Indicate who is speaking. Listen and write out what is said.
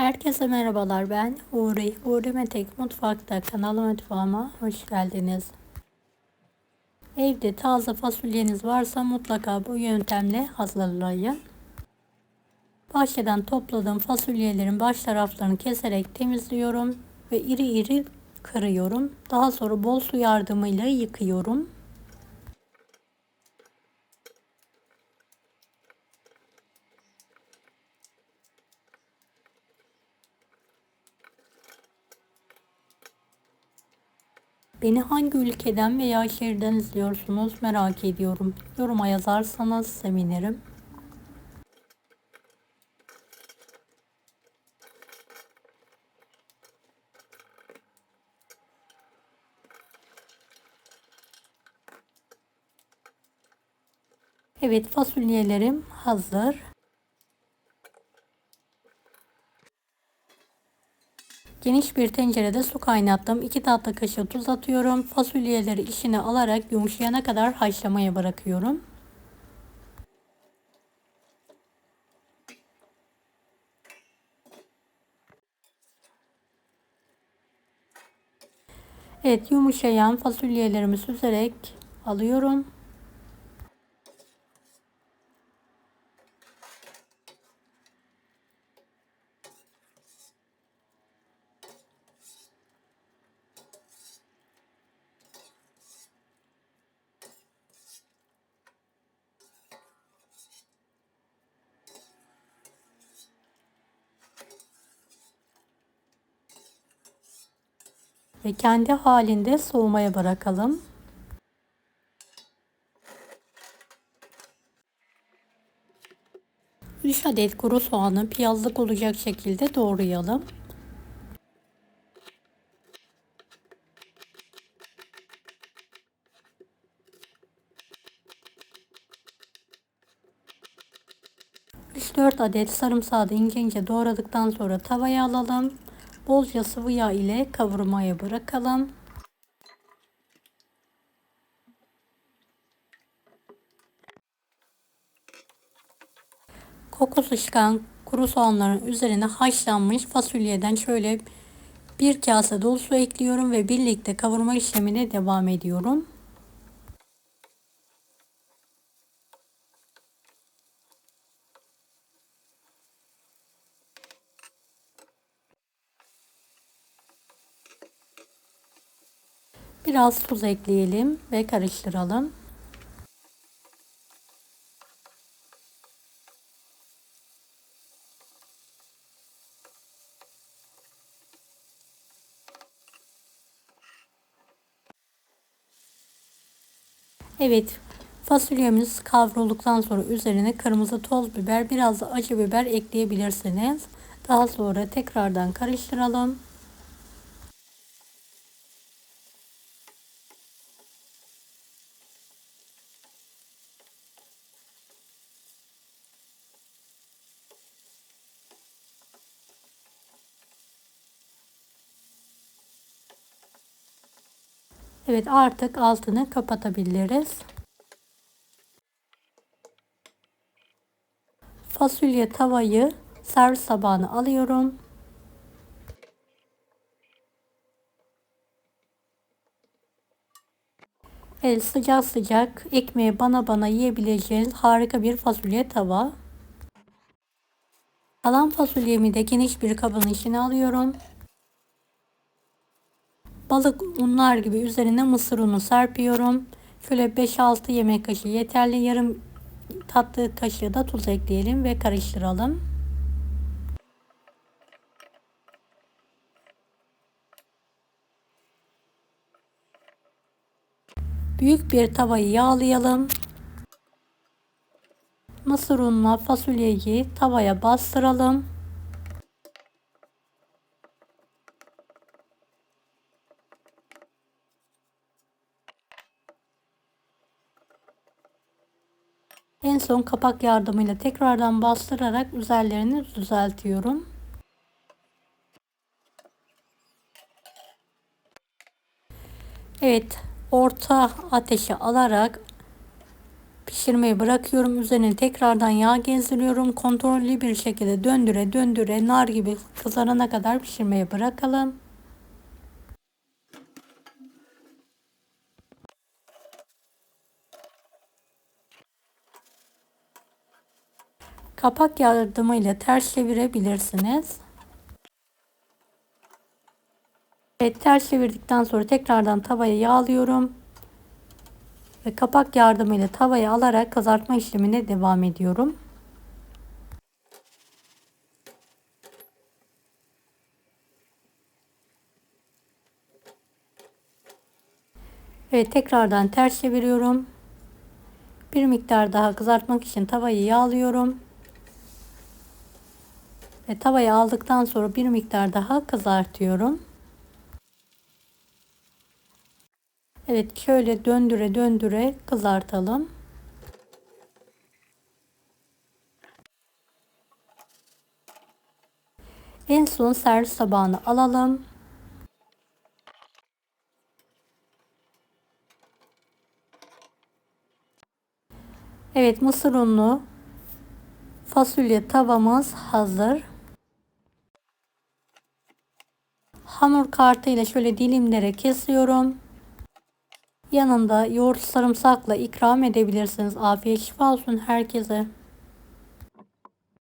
Speaker 1: Herkese merhabalar, ben Uğur Metek Mutfak'ta mutfağıma hoş geldiniz. Evde taze fasulyeniz varsa mutlaka bu yöntemle hazırlayın. Bahçeden topladığım fasulyelerin baş taraflarını keserek temizliyorum ve iri iri kırıyorum. Daha sonra bol su yardımıyla yıkıyorum. Beni hangi ülkeden veya şehirden izliyorsunuz merak ediyorum. Yoruma yazarsanız sevinirim. Evet, fasulyelerim hazır. Geniş bir tencerede su kaynattım. 2 tatlı kaşığı tuz atıyorum. Fasulyeleri içine alarak yumuşayana kadar haşlamaya bırakıyorum. Evet, yumuşayan fasulyelerimi süzerek alıyorum. Ve kendi halinde soğumaya bırakalım. Üç adet kuru soğanı piyazlık olacak şekilde doğrayalım. Üç dört adet sarımsağı da ince ince doğradıktan sonra tavaya alalım. Bolca sıvı yağ ile kavurmaya bırakalım. Kokusu çıkan kuru soğanların üzerine haşlanmış fasulyeden şöyle bir kase dolu su ekliyorum ve birlikte kavurma işlemine devam ediyorum. Biraz tuz ekleyelim ve karıştıralım. Evet, fasulyemiz kavrulduktan sonra üzerine kırmızı toz biber, biraz da acı biber ekleyebilirsiniz. Daha sonra tekrardan karıştıralım. Evet, artık altını kapatabiliriz. Fasulye tavayı servis tabağına alıyorum. Evet, sıcak sıcak ekmeği bana yiyebileceğiniz harika bir fasulye tava. Kalan fasulyemi de geniş bir kabın içine alıyorum. Balık unlar gibi üzerine mısır unu serpiyorum. Şöyle 5-6 yemek kaşığı yeterli. Yarım tatlı kaşığı da tuz ekleyelim ve karıştıralım. Büyük bir tavayı yağlayalım. Mısır ununa fasulyeyi tavaya bastıralım. En son kapak yardımıyla tekrardan bastırarak üzerlerini düzeltiyorum. Evet, orta ateşe alarak Pişirmeyi bırakıyorum. Üzerine tekrardan yağ gezdiriyorum. Kontrollü bir şekilde döndüre döndüre nar gibi kızarana kadar pişirmeye bırakalım. Kapak yardımıyla ters çevirebilirsiniz. Evet, ters çevirdikten sonra tekrardan tavayı yağlıyorum. Ve kapak yardımıyla tavayı alarak kızartma işlemine devam ediyorum. Evet, tekrardan ters çeviriyorum. Bir miktar daha kızartmak için tavayı yağlıyorum. Ve tavayı aldıktan sonra bir miktar daha kızartıyorum. Evet, şöyle döndüre döndüre kızartalım. En son servis tabağına alalım. Evet, mısır unlu fasulye tavamız hazır. Hamur kartıyla şöyle dilimlere kesiyorum. Yanında yoğurt sarımsakla ikram edebilirsiniz. Afiyet şifa olsun herkese.